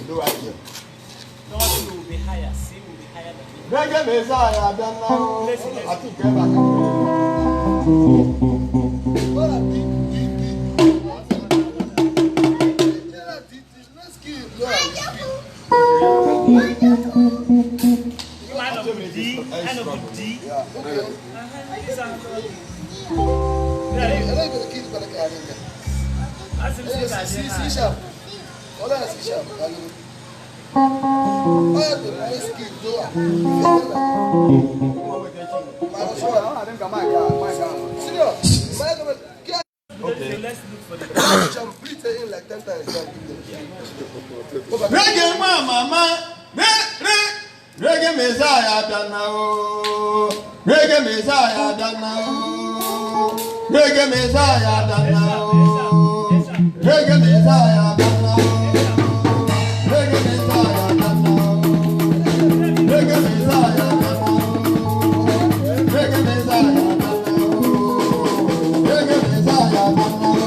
lower here. No, C will be higher. C will be higher than me. Reggae Messiah, then now. I think I'm back. Line of D, line of D. Yeah. C sharp. Okay, let's look for the Complete in like 10 times. Reggae mama, reggae Messiah done now. Reggae Messiah done now. Reggae Messiah done now. Reggae Messiah done now. Reggae Messiah done now. Reggae Messiah done now. Reggae Messiah done now. Reggae Messiah done now.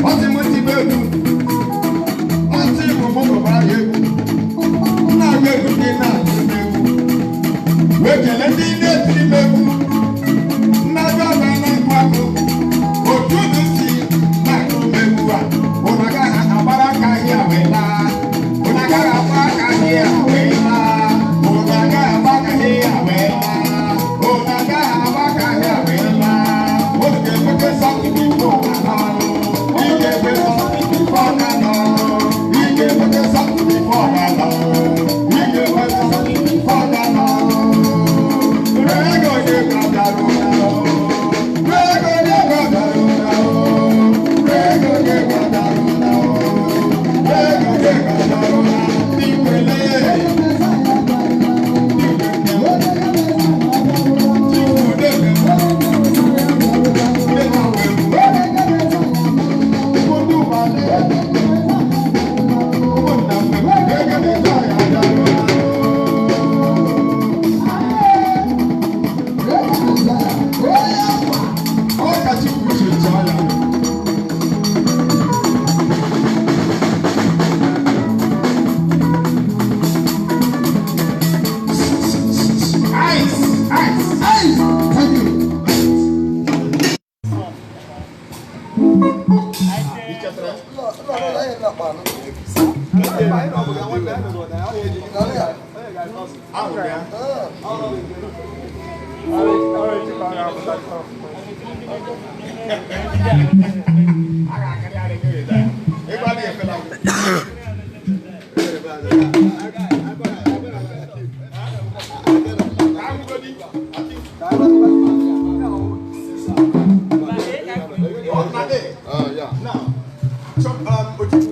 What Now, so,